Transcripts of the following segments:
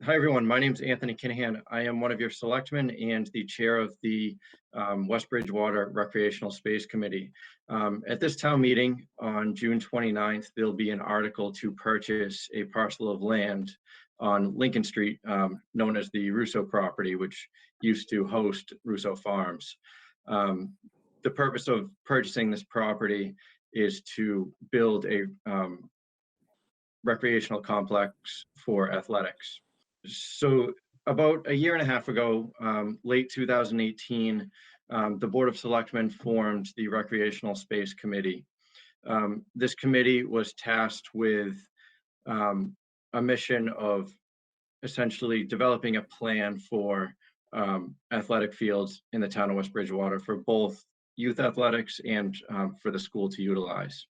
Hi, everyone. My name is Anthony Kinahan. I am one of your selectmen and the chair of the West Bridgewater Recreational Space Committee. At this town meeting on June 29th, there'll be an article to purchase a parcel of land on Lincoln Street, known as the Russo property, which used to host Russo Farms. The purpose of purchasing this property is to build a recreational complex for athletics. So about a year and a half ago, late 2018, the Board of Selectmen formed the Recreational Space Committee. This committee was tasked with a mission of essentially developing a plan for athletic fields in the town of West Bridgewater for both youth athletics and for the school to utilize.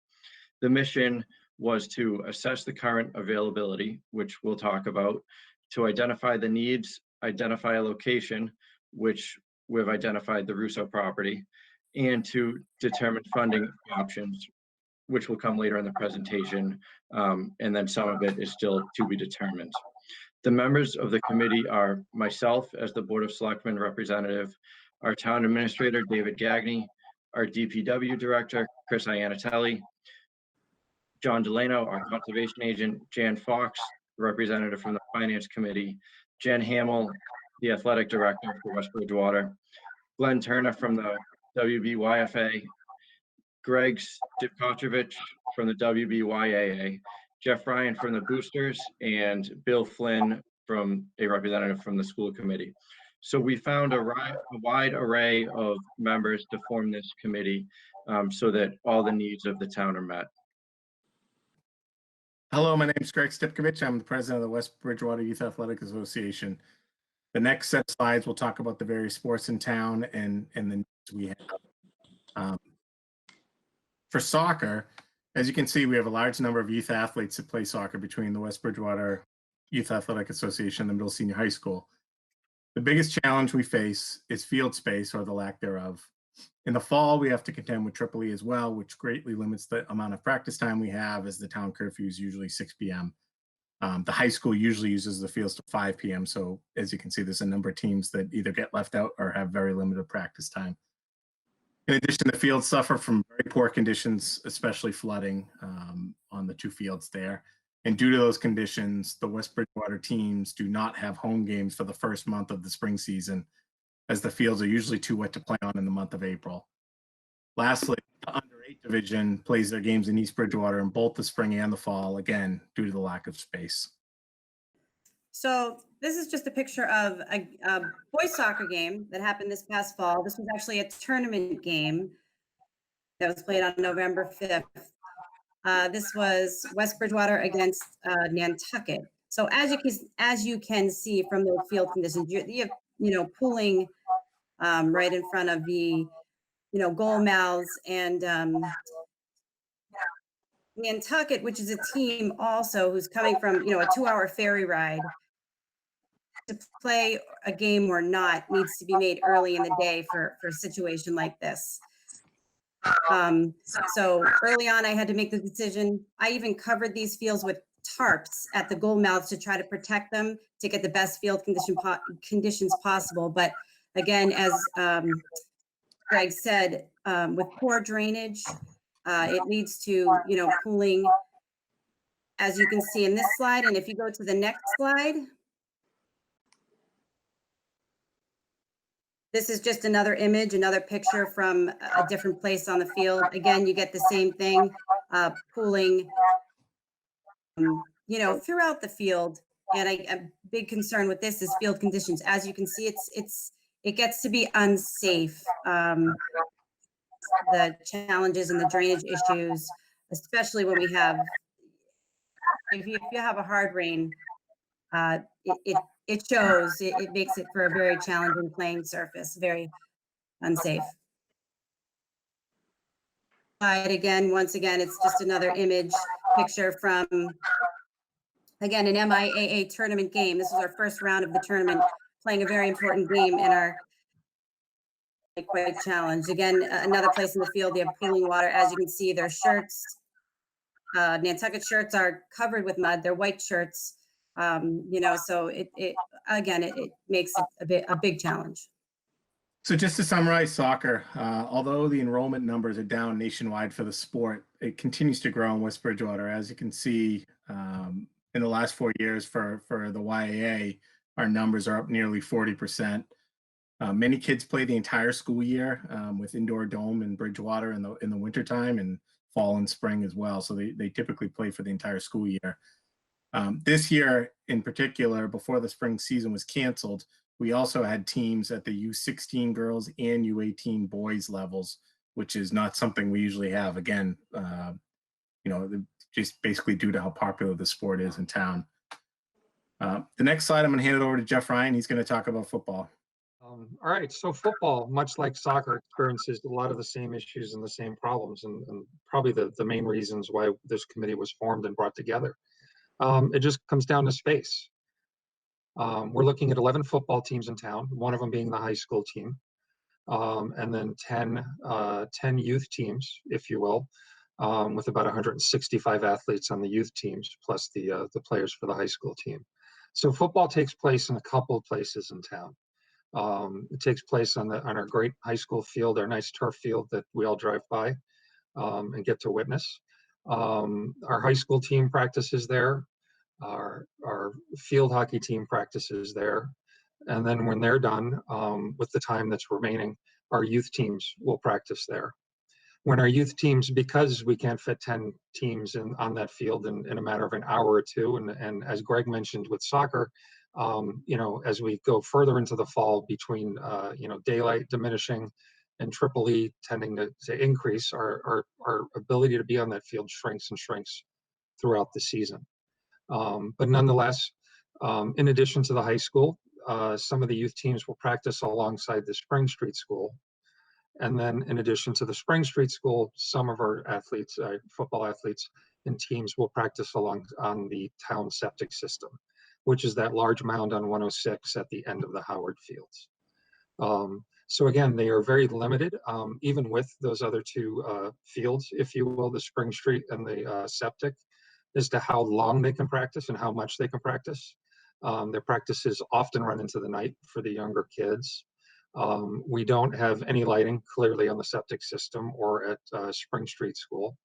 The mission was to assess the current availability, which we'll talk about, to identify the needs, identify a location, which we've identified the Russo property, and to determine funding options, which will come later in the presentation, and then some of it is still to be determined. The members of the committee are myself as the Board of Selectmen representative, our town administrator, David Gagney, our DPW director, Chris Iannatelli, John Delano, our conservation agent, Jan Fox, representative from the Finance Committee, Jen Hamill, the athletic director for West Bridgewater, Glenn Turner from the WBYFA, Greg Stipkotrovich from the WBYAA, Jeff Ryan from the Boosters, and Bill Flynn from a representative from the school committee. So we found a wide array of members to form this committee so that all the needs of the town are met. Hello, my name is Greg Stipkovich. I'm the president of the West Bridgewater Youth Athletic Association. The next set of slides will talk about the various sports in town and the needs we have. For soccer, as you can see, we have a large number of youth athletes that play soccer between the West Bridgewater Youth Athletic Association and the middle senior high school. The biggest challenge we face is field space or the lack thereof. In the fall, we have to contend with Triple E as well, which greatly limits the amount of practice time we have, as the town curfew is usually 6 p.m. The high school usually uses the fields to 5 p.m. So as you can see, there's a number of teams that either get left out or have very limited practice time. In addition, the fields suffer from very poor conditions, especially flooding on the two fields there. And due to those conditions, the West Bridgewater teams do not have home games for the first month of the spring season, as the fields are usually too wet to play on in the month of April. Lastly, the under-8 division plays their games in East Bridgewater in both the spring and the fall, again, due to the lack of space. So this is just a picture of a boys soccer game that happened this past fall. This was actually a tournament game that was played on November 5th. This was West Bridgewater against Nantucket. So as you can see from the field conditions, you have pooling right in front of the goal mouths, and Nantucket, which is a team also who's coming from a 2-hour ferry ride, to play a game or not needs to be made early in the day for a situation like this. So early on, I had to make the decision. I even covered these fields with tarps at the goal mouths to try to protect them, to get the best field conditions possible. But again, as Greg said, with poor drainage, it leads to pooling, as you can see in this slide. And if you go to the next slide, this is just another image, another picture from a different place on the field. Again, you get the same thing, pooling, throughout the field. And a big concern with this is field conditions. As you can see, it gets to be unsafe. The challenges and the drainage issues, especially when we have, if you have a hard rain, it shows. It makes it for a very challenging playing surface, very unsafe. But once again, it's just another image picture from, again, an MIAA tournament game. This is our first round of the tournament, playing a very important game in our quite challenged. Again, another place in the field, they have pooling water. As you can see, their shirts, Nantucket shirts are covered with mud. They're white shirts. So it again, it makes it a big challenge. So just to summarize soccer, although the enrollment numbers are down nationwide for the sport, it continues to grow in West Bridgewater. As you can see, in the last 4 years for the YAA, our numbers are up nearly 40%. Many kids play the entire school year with indoor dome in Bridgewater in the wintertime and fall and spring as well. So they typically play for the entire school year. This year in particular, before the spring season was canceled, we also had teams at the U16 girls and U18 boys levels, which is not something we usually have. Again, just basically due to how popular the sport is in town. The next slide, I'm going to hand it over to Jeff Ryan. He's going to talk about football. All right, so football, much like soccer, experiences a lot of the same issues and the same problems, and probably the main reasons why this committee was formed and brought together. It just comes down to space. We're looking at 11 football teams in town, one of them being the high school team, and then 10 youth teams, if you will, with about 165 athletes on the youth teams, plus the players for the high school team. So football takes place in a couple of places in town. It takes place on our great high school field, our nice turf field that we all drive by and get to witness. Our high school team practices there. Our field hockey team practices there. And then when they're done, with the time that's remaining, our youth teams will practice there. When our youth teams, because we can't fit 10 teams on that field in a matter of an hour or two, and as Greg mentioned with soccer, as we go further into the fall between, daylight diminishing and Triple E tending to increase, our ability to be on that field shrinks and shrinks throughout the season. But nonetheless, in addition to the high school, some of the youth teams will practice alongside the Spring Street School. And then in addition to the Spring Street School, some of our athletes, football athletes and teams will practice on the town septic system, which is that large mound on 106 at the end of the Howard Fields. So again, they are very limited, even with those other two fields, if you will, the Spring Street and the septic, as to how long they can practice and how much they can practice. Their practices often run into the night for the younger kids. We don't have any lighting clearly on the septic system or at Spring Street School.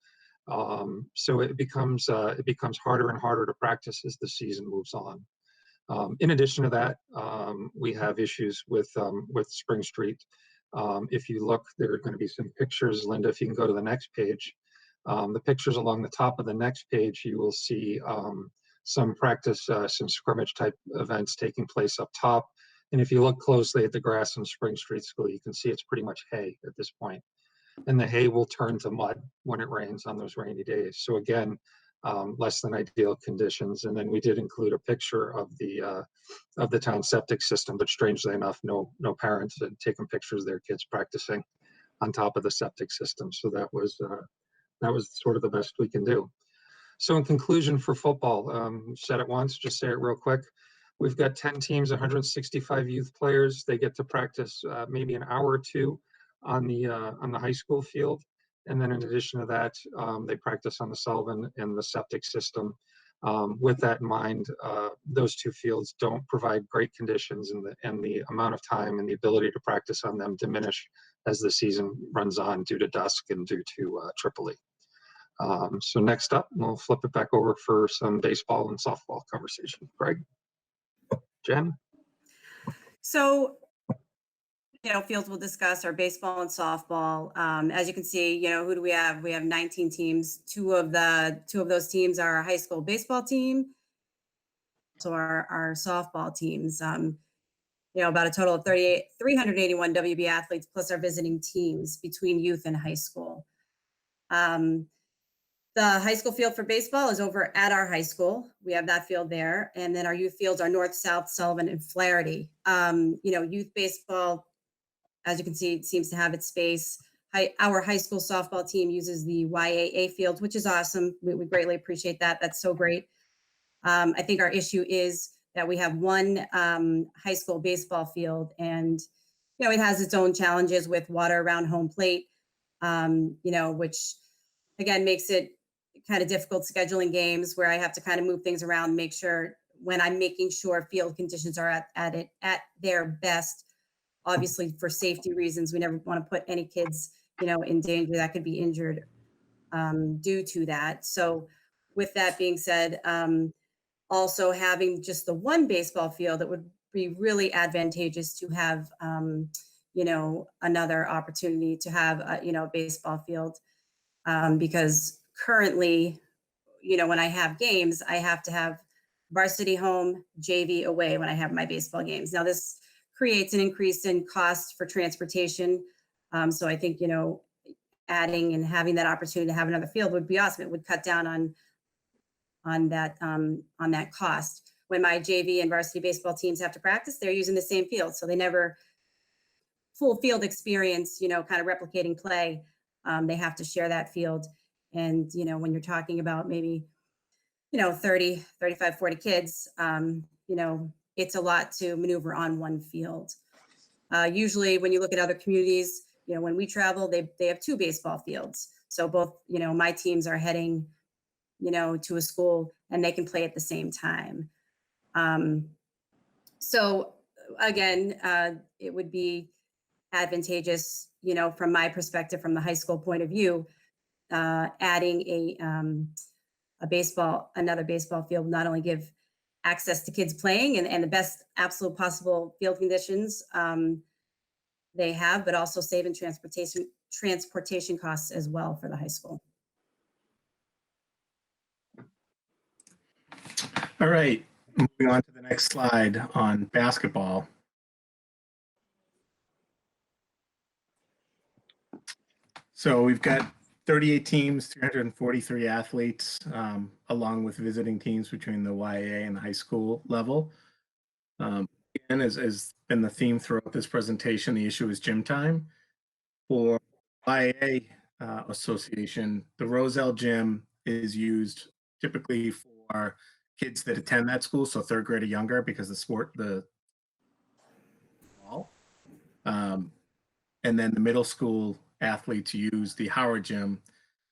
So it becomes harder and harder to practice as the season moves on. In addition to that, we have issues with Spring Street. If you look, there are going to be some pictures. Linda, if you can go to the next page. The pictures along the top of the next page, you will see some practice, some scrimmage type events taking place up top. And if you look closely at the grass in Spring Street School, you can see it's pretty much hay at this point. And the hay will turn to mud when it rains on those rainy days. So again, less than ideal conditions. And then we did include a picture of the town septic system, but strangely enough, no parents had taken pictures of their kids practicing on top of the septic system. So that was sort of the best we can do. So in conclusion for football, said it once, just say it real quick. We've got 10 teams, 165 youth players. They get to practice maybe an hour or two on the high school field. And then in addition to that, they practice on the Sullivan and the septic system. With that in mind, those two fields don't provide great conditions, and the amount of time and the ability to practice on them diminish as the season runs on due to dusk and due to Triple E. So next up, we'll flip it back over for some baseball and softball conversation. Greg? Jen? So, fields will discuss our baseball and softball. As you can see, who do we have? We have 19 teams. Two of those teams are our high school baseball team. So our softball teams, about a total of 381 WB athletes plus our visiting teams between youth and high school. The high school field for baseball is over at our high school. We have that field there. And then our youth fields are North, South, Sullivan, and Flaherty. Youth baseball, as you can see, it seems to have its space. Our high school softball team uses the YAA field, which is awesome. We greatly appreciate that. That's so great. I think our issue is that we have one high school baseball field, and it has its own challenges with water around home plate, which again makes it kind of difficult scheduling games where I have to kind of move things around, make sure when I'm making sure field conditions are at their best. Obviously, for safety reasons, we never want to put any kids, in danger that could be injured due to that. So with that being said, also having just the one baseball field, it would be really advantageous to have, another opportunity to have, a baseball field. Because currently, when I have games, I have to have varsity home, JV away when I have my baseball games. Now, this creates an increase in cost for transportation. So I think, adding and having that opportunity to have another field would be awesome. It would cut down on that cost. When my JV and varsity baseball teams have to practice, they're using the same field, so they never full field experience, kind of replicating play. They have to share that field. And, when you're talking about maybe, 30, 35, 40 kids, it's a lot to maneuver on one field. Usually when you look at other communities, when we travel, they have two baseball fields. So both, my teams are heading, to a school and they can play at the same time. So again, it would be advantageous, from my perspective, from the high school point of view, adding another baseball field, not only give access to kids playing and the best absolute possible field conditions they have, but also saving transportation costs as well for the high school. All right, moving on to the next slide on basketball. So we've got 38 teams, 343 athletes, along with visiting teams between the YAA and the high school level. And as been the theme throughout this presentation, the issue is gym time. For YAA association, the Roselle gym is used typically for kids that attend that school, so third grade or younger, because and then the middle school athletes use the Howard gym.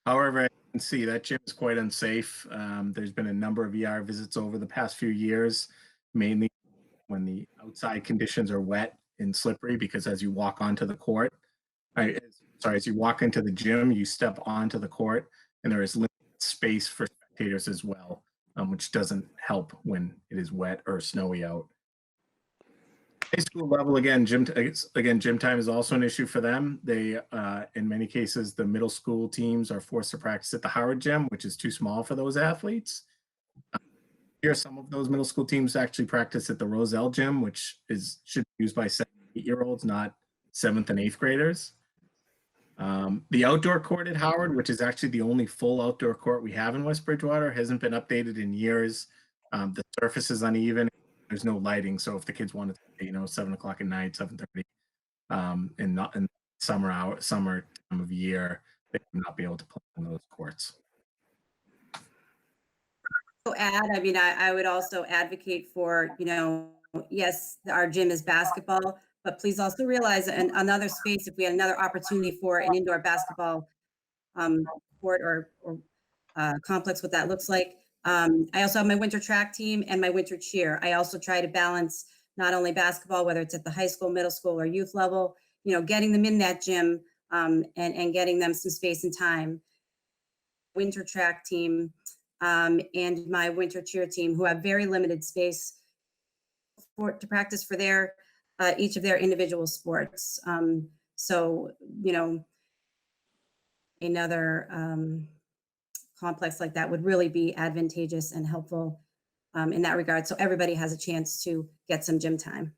However, I can see that gym is quite unsafe. There's been a number of ER visits over the past few years, mainly when the outside conditions are wet and slippery, because as you walk onto the court, as you walk into the gym, you step onto the court and there is limited space for spectators as well, which doesn't help when it is wet or snowy out. High school level, again, gym time is also an issue for them. They, in many cases, the middle school teams are forced to practice at the Howard gym, which is too small for those athletes. Here, some of those middle school teams actually practice at the Roselle gym, which should be used by 7- and 8-year-olds, not 7th and 8th graders. The outdoor court at Howard, which is actually the only full outdoor court we have in West Bridgewater, hasn't been updated in years. The surface is uneven. There's no lighting, so if the kids want to, 7 o'clock at night, 7:30, and not in summer time of year, they would not be able to play on those courts. I would also advocate for, yes, our gym is basketball, but please also realize another space, if we had another opportunity for an indoor basketball court or complex, what that looks like. I also have my winter track team and my winter cheer. I also try to balance not only basketball, whether it's at the high school, middle school, or youth level, getting them in that gym and getting them some space and time. Winter track team and my winter cheer team, who have very limited space to practice for each of their individual sports. So, another complex like that would really be advantageous and helpful in that regard. So everybody has a chance to get some gym time.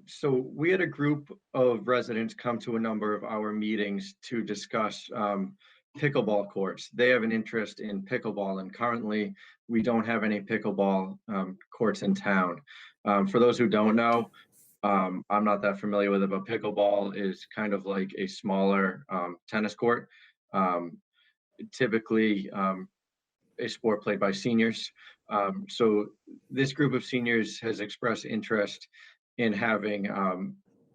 So we had a group of residents come to a number of our meetings to discuss pickleball courts. They have an interest in pickleball, and currently we don't have any pickleball courts in town. For those who don't know, I'm not that familiar with it, but pickleball is kind of like a smaller tennis court, typically a sport played by seniors. So this group of seniors has expressed interest in having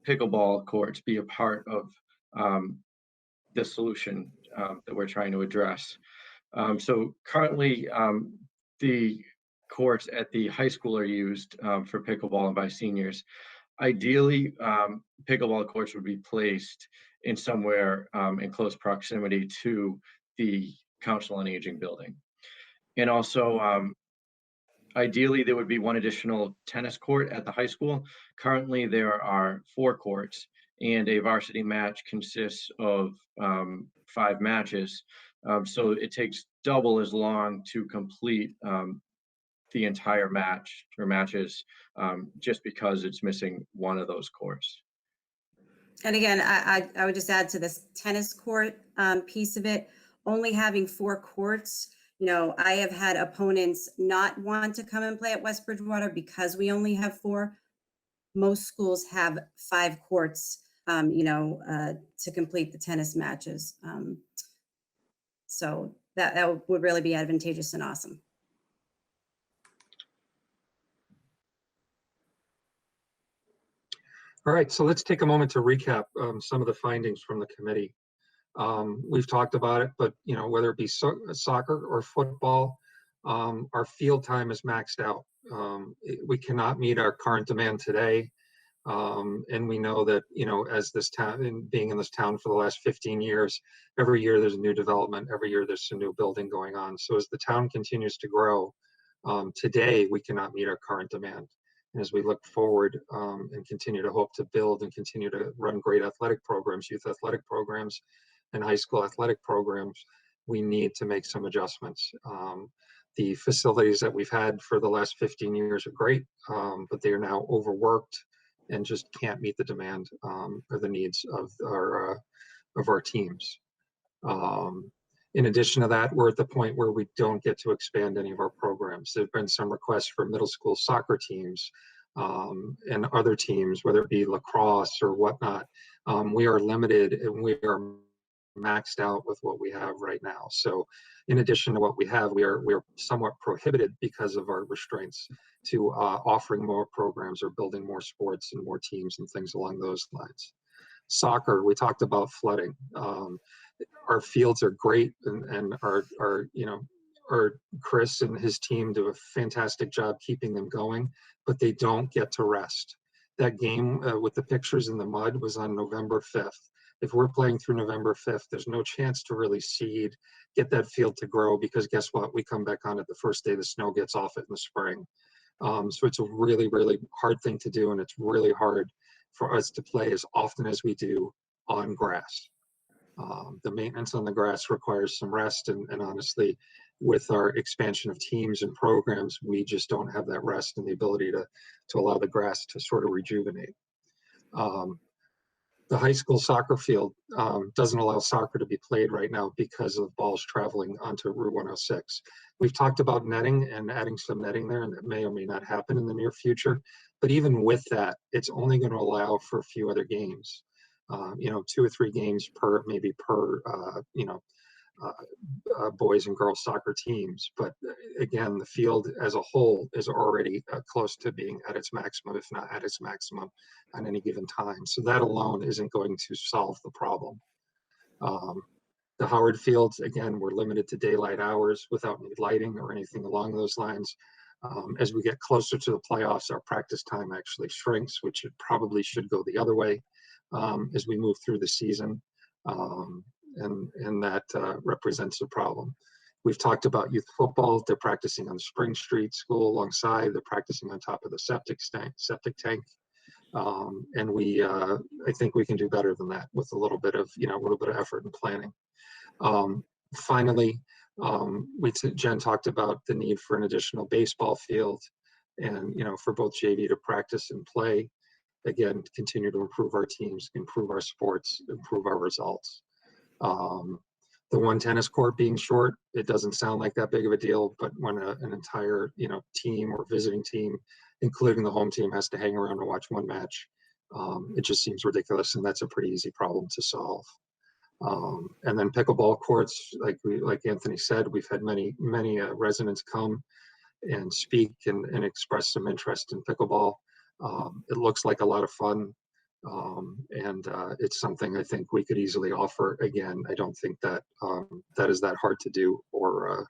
pickleball courts be a part of the solution that we're trying to address. So currently, the courts at the high school are used for pickleball and by seniors. Ideally, pickleball courts would be placed in somewhere in close proximity to the Council on Aging building. And also, ideally, there would be one additional tennis court at the high school. Currently, there are 4 courts, and a varsity match consists of 5 matches. So it takes double as long to complete the entire match or matches just because it's missing one of those courts. And again, I would just add to this tennis court piece of it, only having 4 courts. You know, I have had opponents not want to come and play at West Bridgewater because we only have 4. Most schools have 5 courts, to complete the tennis matches. So that would really be advantageous and awesome. All right, so let's take a moment to recap some of the findings from the committee. We've talked about it, but whether it be soccer or football, our field time is maxed out. We cannot meet our current demand today. And we know that, as this town, and being in this town for the last 15 years, every year there's a new development, every year there's a new building going on. So as the town continues to grow, today we cannot meet our current demand. And as we look forward and continue to hope to build and continue to run great athletic programs, youth athletic programs, and high school athletic programs, we need to make some adjustments. The facilities that we've had for the last 15 years are great, but they are now overworked and just can't meet the demand or the needs of our teams. In addition to that, we're at the point where we don't get to expand any of our programs. There have been some requests for middle school soccer teams and other teams, whether it be lacrosse or whatnot. We are limited and we are maxed out with what we have right now. So in addition to what we have, we are somewhat prohibited because of our restraints to offering more programs or building more sports and more teams and things along those lines. Soccer, we talked about flooding. Our fields are great and our Chris and his team do a fantastic job keeping them going, but they don't get to rest. That game with the pictures in the mud was on November 5th. If we're playing through November 5th, there's no chance to really seed, get that field to grow, because guess what? We come back on it the first day the snow gets off it in the spring. So it's a really, really hard thing to do, and it's really hard for us to play as often as we do on grass. The maintenance on the grass requires some rest, and honestly, with our expansion of teams and programs, we just don't have that rest and the ability to allow the grass to sort of rejuvenate. The high school soccer field doesn't allow soccer to be played right now because of balls traveling onto Route 106. We've talked about netting and adding some netting there, and that may or may not happen in the near future. But even with that, it's only going to allow for a few other games. 2 or 3 games per boys and girls soccer teams. But again, the field as a whole is already close to being at its maximum, if not at its maximum on any given time. So that alone isn't going to solve the problem. The Howard Fields, again, we're limited to daylight hours without any lighting or anything along those lines. As we get closer to the playoffs, our practice time actually shrinks, which it probably should go the other way as we move through the season. And that represents a problem. We've talked about youth football. They're practicing on Spring Street School alongside. They're practicing on top of the septic tank. And I think we can do better than that with a little bit of effort and planning. Finally, Jen talked about the need for an additional baseball field, and for both JV to practice and play. Again, continue to improve our teams, improve our sports, improve our results. The one tennis court being short, it doesn't sound like that big of a deal, but when an entire team or visiting team, including the home team, has to hang around and watch one match, it just seems ridiculous, and that's a pretty easy problem to solve. And then pickleball courts, like Anthony said, we've had many residents come and speak and express some interest in pickleball. It looks like a lot of fun. It's something I think we could easily offer. Again, I don't think that that is that hard to do or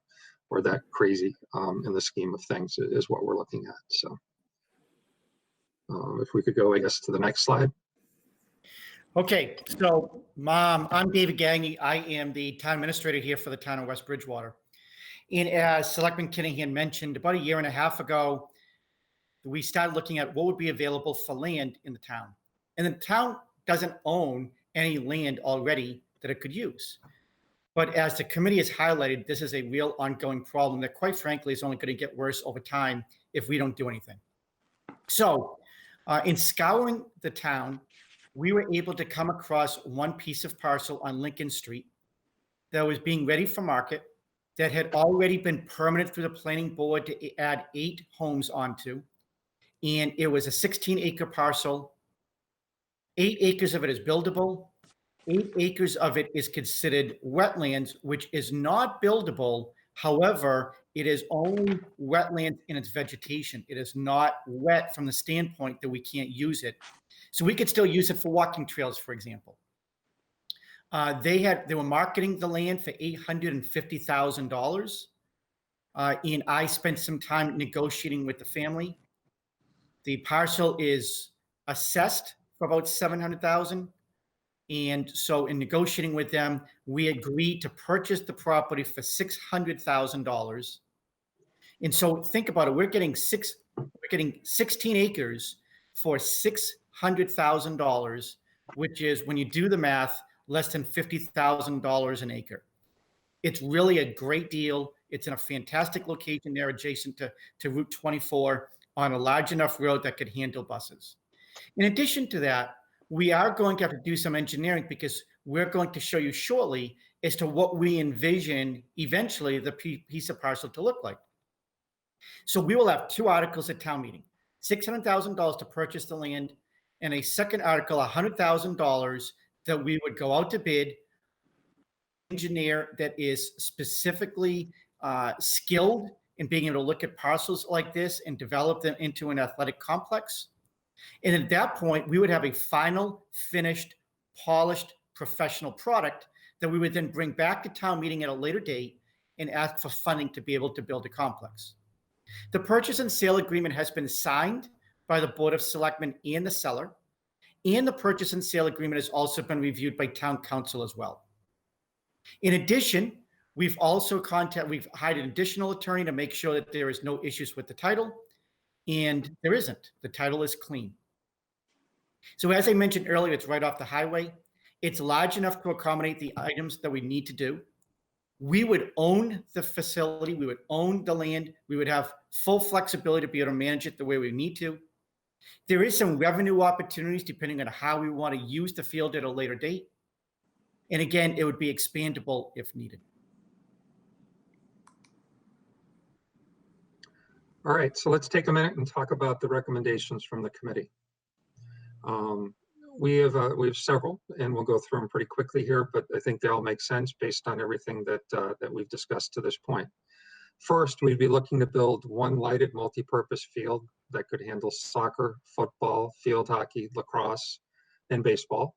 that crazy in the scheme of things is what we're looking at. So if we could go, I guess, to the next slide. Okay, so I'm David Gagne. I am the town administrator here for the town of West Bridgewater. And as Selectman Kinahan mentioned, about a year and a half ago, we started looking at what would be available for land in the town. And the town doesn't own any land already that it could use. But as the committee has highlighted, this is a real ongoing problem that, quite frankly, is only going to get worse over time if we don't do anything. So in scouring the town, we were able to come across one piece of parcel on Lincoln Street that was being ready for market, that had already been permitted through the planning board to add 8 homes onto. And it was a 16-acre parcel. 8 acres of it is buildable. 8 acres of it is considered wetlands, which is not buildable. However, it is only wetland in its vegetation. It is not wet from the standpoint that we can't use it. So we could still use it for walking trails, for example. They were marketing the land for $850,000. And I spent some time negotiating with the family. The parcel is assessed for about $700,000. And so in negotiating with them, we agreed to purchase the property for $600,000. And so think about it, we're getting 16 acres for $600,000, which is, when you do the math, less than $50,000 an acre. It's really a great deal. It's in a fantastic location there adjacent to Route 24 on a large enough road that could handle buses. In addition to that, we are going to have to do some engineering, because we're going to show you shortly as to what we envision eventually the piece of parcel to look like. So we will have 2 articles at town meeting, $600,000 to purchase the land, and a second article, $100,000, that we would go out to bid, engineer that is specifically skilled in being able to look at parcels like this and develop them into an athletic complex. And at that point, we would have a final, finished, polished, professional product that we would then bring back to town meeting at a later date and ask for funding to be able to build a complex. The purchase and sale agreement has been signed by the Board of Selectmen and the seller, and the purchase and sale agreement has also been reviewed by town council as well. In addition, we've hired an additional attorney to make sure that there is no issues with the title, and there isn't. The title is clean. So as I mentioned earlier, it's right off the highway. It's large enough to accommodate the items that we need to do. We would own the facility. We would own the land. We would have full flexibility to be able to manage it the way we need to. There is some revenue opportunities depending on how we want to use the field at a later date. And again, it would be expandable if needed. All right, so let's take a minute and talk about the recommendations from the committee. We have several, and we'll go through them pretty quickly here, but I think they all make sense based on everything that we've discussed to this point. First, we'd be looking to build one lighted multi-purpose field that could handle soccer, football, field hockey, lacrosse, and baseball.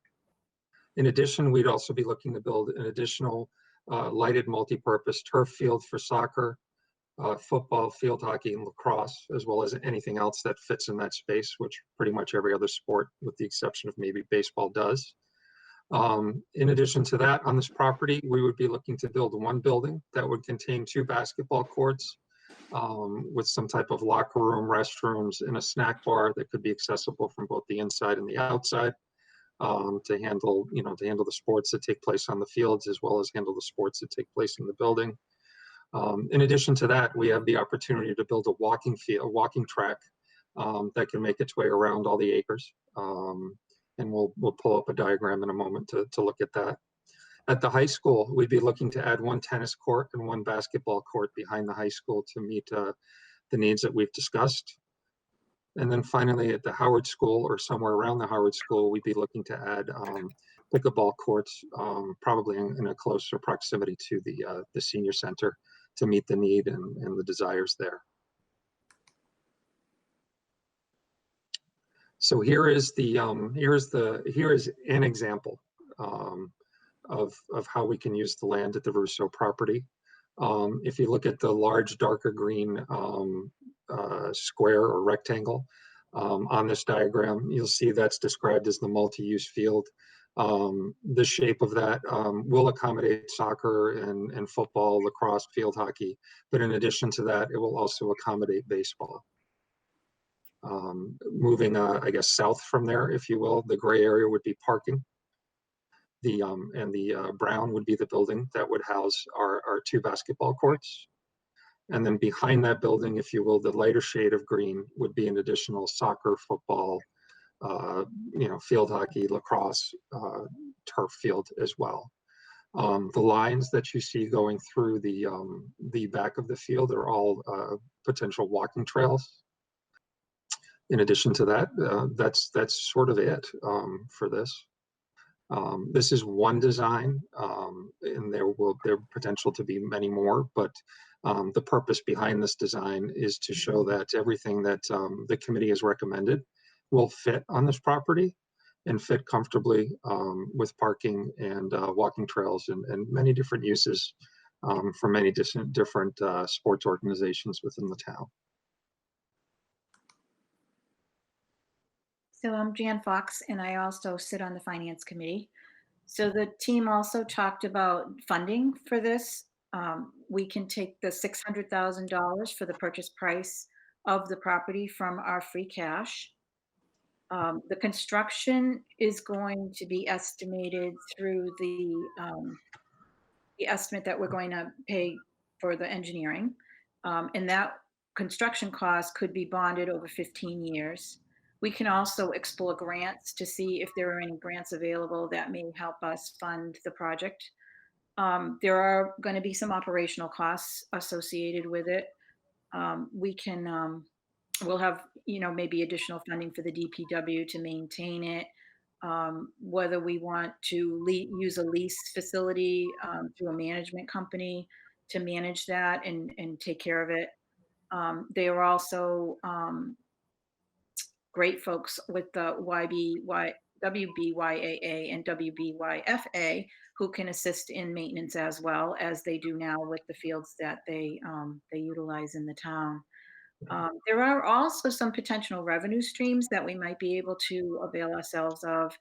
In addition, we'd also be looking to build an additional lighted multi-purpose turf field for soccer, football, field hockey, and lacrosse, as well as anything else that fits in that space, which pretty much every other sport, with the exception of maybe baseball, does. In addition to that, on this property, we would be looking to build one building that would contain 2 basketball courts with some type of locker room, restrooms, and a snack bar that could be accessible from both the inside and the outside to handle the sports that take place on the fields, as well as handle the sports that take place in the building. In addition to that, we have the opportunity to build a walking track that can make its way around all the acres. And we'll pull up a diagram in a moment to look at that. At the high school, we'd be looking to add 1 tennis court and 1 basketball court behind the high school to meet the needs that we've discussed. And then finally, at the Howard School, or somewhere around the Howard School, we'd be looking to add pickleball courts, probably in a closer proximity to the senior center, to meet the need and the desires there. So here is an example of how we can use the land at the Russo property. If you look at the large darker green square or rectangle on this diagram, you'll see that's described as the multi-use field. The shape of that will accommodate soccer and football, lacrosse, field hockey, but in addition to that, it will also accommodate baseball. Moving, I guess, south from there, if you will, the gray area would be parking. And the brown would be the building that would house our 2 basketball courts. And then behind that building, if you will, the lighter shade of green would be an additional soccer, football, field hockey, lacrosse, turf field as well. The lines that you see going through the back of the field are all potential walking trails. In addition to that, that's sort of it for this. This is one design, and there potential to be many more, but the purpose behind this design is to show that everything that the committee has recommended will fit on this property and fit comfortably with parking and walking trails and many different uses for many different sports organizations within the town. So I'm Jan Fox, and I also sit on the Finance Committee. So the team also talked about funding for this. We can take the $600,000 for the purchase price of the property from our free cash. The construction is going to be estimated through the estimate that we're going to pay for the engineering. And that construction cost could be bonded over 15 years. We can also explore grants to see if there are any grants available that may help us fund the project. There are going to be some operational costs associated with it. We'll have, maybe additional funding for the DPW to maintain it. Whether we want to use a lease facility through a management company to manage that and take care of it. They are also great folks with the WBYAA and WBYFA who can assist in maintenance as well as they do now with the fields that they utilize in the town. There are also some potential revenue streams that we might be able to avail ourselves of.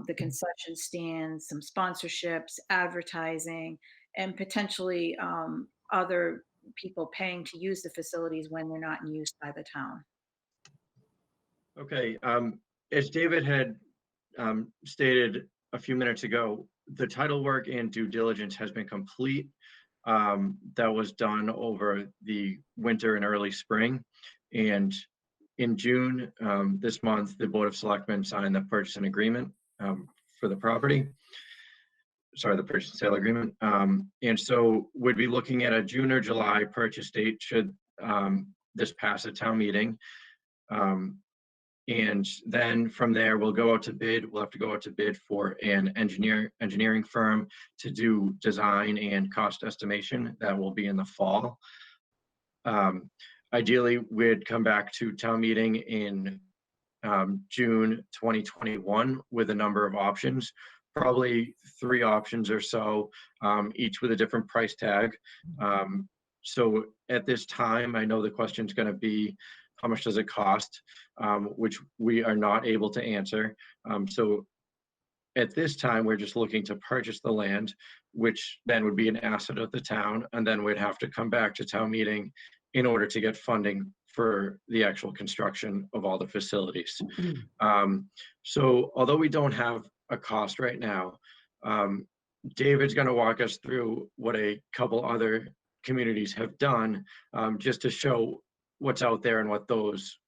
The concession stands, some sponsorships, advertising, and potentially other people paying to use the facilities when they're not in use by the town. Okay, as David had stated a few minutes ago, the title work and due diligence has been complete. That was done over the winter and early spring. And in June, this month, the Board of Selectmen signed the purchase and agreement for the property. Sorry, the purchase and sale agreement. And so we'd be looking at a June or July purchase date should this pass a town meeting. And then from there, we'll go out to bid. We'll have to go out to bid for an engineering firm to do design and cost estimation. That will be in the fall. Ideally, we'd come back to town meeting in June 2021 with a number of options, probably 3 options or so, each with a different price tag. So at this time, I know the question is going to be, how much does it cost? Which we are not able to answer. So at this time, we're just looking to purchase the land, which then would be an asset of the town. And then we'd have to come back to town meeting in order to get funding for the actual construction of all the facilities. So although we don't have a cost right now, David's going to walk us through what a couple other communities have done just to show what's out there and what those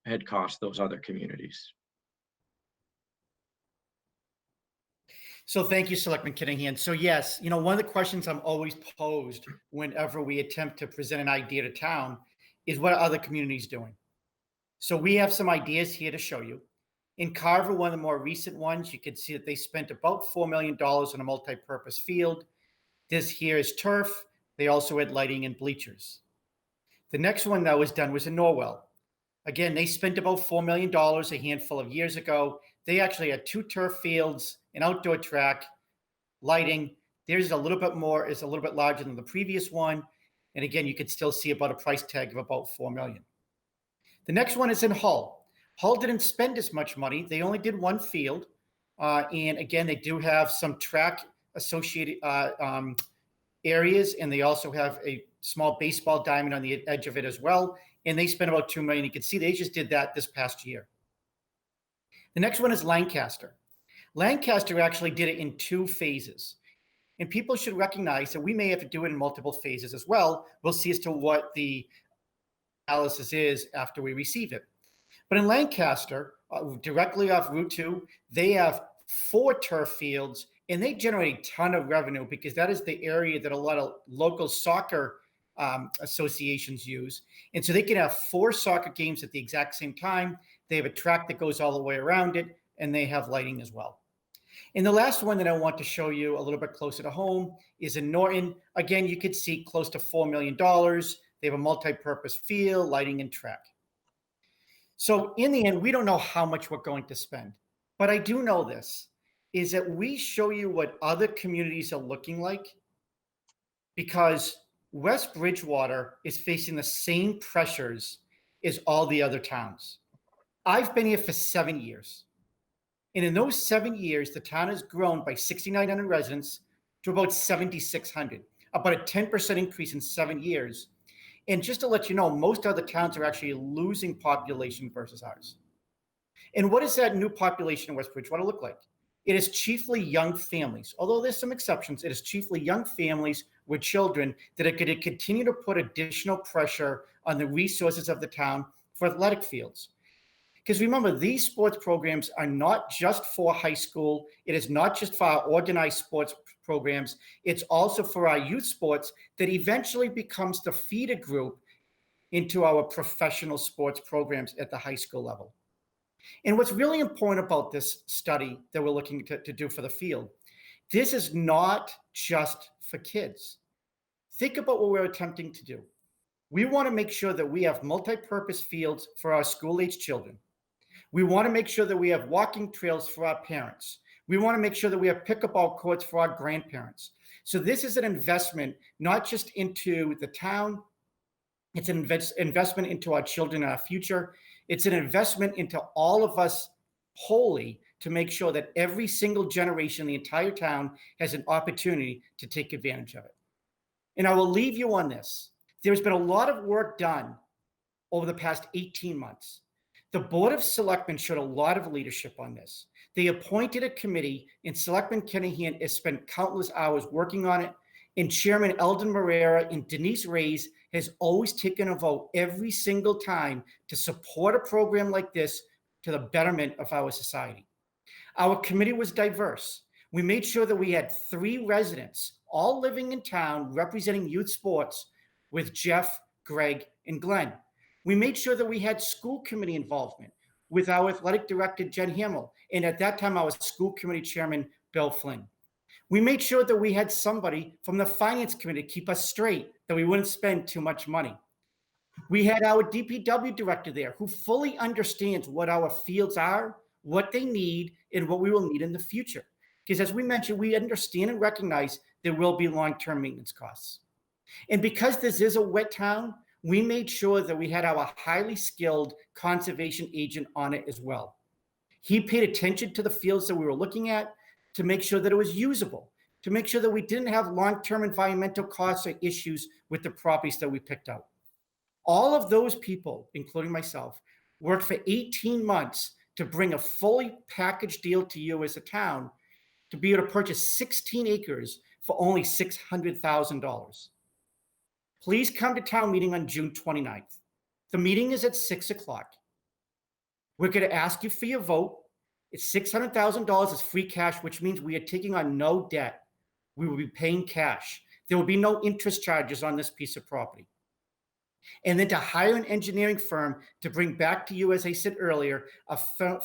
had cost those other communities. So thank you, Selectman Kinahan. So yes, one of the questions I'm always posed whenever we attempt to present an idea to town is what are other communities doing? So we have some ideas here to show you. In Carver, one of the more recent ones, you can see that they spent about $4 million on a multi-purpose field. This here is turf. They also had lighting and bleachers. The next one that was done was in Norwell. Again, they spent about $4 million a handful of years ago. They actually had 2 turf fields, an outdoor track, lighting. Theirs is a little bit more, is a little bit larger than the previous one. And again, you could still see about a price tag of about $4 million. The next one is in Hull. Hull didn't spend as much money. They only did 1 field. And again, they do have some track associated areas, and they also have a small baseball diamond on the edge of it as well. And they spent about $2 million. You can see they just did that this past year. The next one is Lancaster. Lancaster actually did it in 2 phases. And people should recognize that we may have to do it in multiple phases as well. We'll see as to what the analysis is after we receive it. But in Lancaster, directly off Route 2, they have 4 turf fields, and they generate a ton of revenue because that is the area that a lot of local soccer associations use. And so they can have 4 soccer games at the exact same time. They have a track that goes all the way around it, and they have lighting as well. And the last one that I want to show you a little bit closer to home is in Norton. Again, you could see close to $4 million. They have a multi-purpose field, lighting, and track. So in the end, we don't know how much we're going to spend. But I do know this, is that we show you what other communities are looking like, because West Bridgewater is facing the same pressures as all the other towns. I've been here for 7 years. And in those 7 years, the town has grown by 6,900 residents to about 7,600, about a 10% increase in 7 years. And just to let you know, most other towns are actually losing population versus ours. And what does that new population in West Bridgewater look like? It is chiefly young families, although there's some exceptions. It is chiefly young families with children that are going to continue to put additional pressure on the resources of the town for athletic fields. Because remember, these sports programs are not just for high school. It is not just for our organized sports programs. It's also for our youth sports that eventually becomes the feeder group into our professional sports programs at the high school level. And what's really important about this study that we're looking to do for the field, this is not just for kids. Think about what we're attempting to do. We want to make sure that we have multi-purpose fields for our school-age children. We want to make sure that we have walking trails for our parents. We want to make sure that we have pickleball courts for our grandparents. So this is an investment, not just into the town. It's an investment into our children and our future. It's an investment into all of us wholly to make sure that every single generation in the entire town has an opportunity to take advantage of it. And I will leave you on this. There's been a lot of work done over the past 18 months. The Board of Selectmen showed a lot of leadership on this. They appointed a committee, and Selectman Kennahan has spent countless hours working on it. And Chairman Eldon Marrera and Denise Reyes has always taken a vote every single time to support a program like this to the betterment of our society. Our committee was diverse. We made sure that we had 3 residents, all living in town, representing youth sports, with Jeff, Greg, and Glenn. We made sure that we had school committee involvement with our athletic director, Jen Hamill, and at that time, our school committee chairman, Bill Flynn. We made sure that we had somebody from the finance committee to keep us straight, that we wouldn't spend too much money. We had our DPW director there who fully understands what our fields are, what they need, and what we will need in the future. Because as we mentioned, we understand and recognize there will be long-term maintenance costs. And because this is a wet town, we made sure that we had our highly skilled conservation agent on it as well. He paid attention to the fields that we were looking at to make sure that it was usable, to make sure that we didn't have long-term environmental costs or issues with the properties that we picked out. All of those people, including myself, worked for 18 months to bring a fully packaged deal to you as a town to be able to purchase 16 acres for only $600,000. Please come to town meeting on June 29th. The meeting is at 6 o'clock. We're going to ask you for your vote. It's $600,000 is free cash, which means we are taking on no debt. We will be paying cash. There will be no interest charges on this piece of property. And then to hire an engineering firm to bring back to you, as I said earlier, a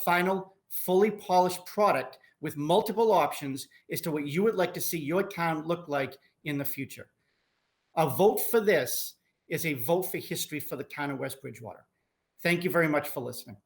final, fully polished product with multiple options as to what you would like to see your town look like in the future. A vote for this is a vote for history for the town of West Bridgewater. Thank you very much for listening.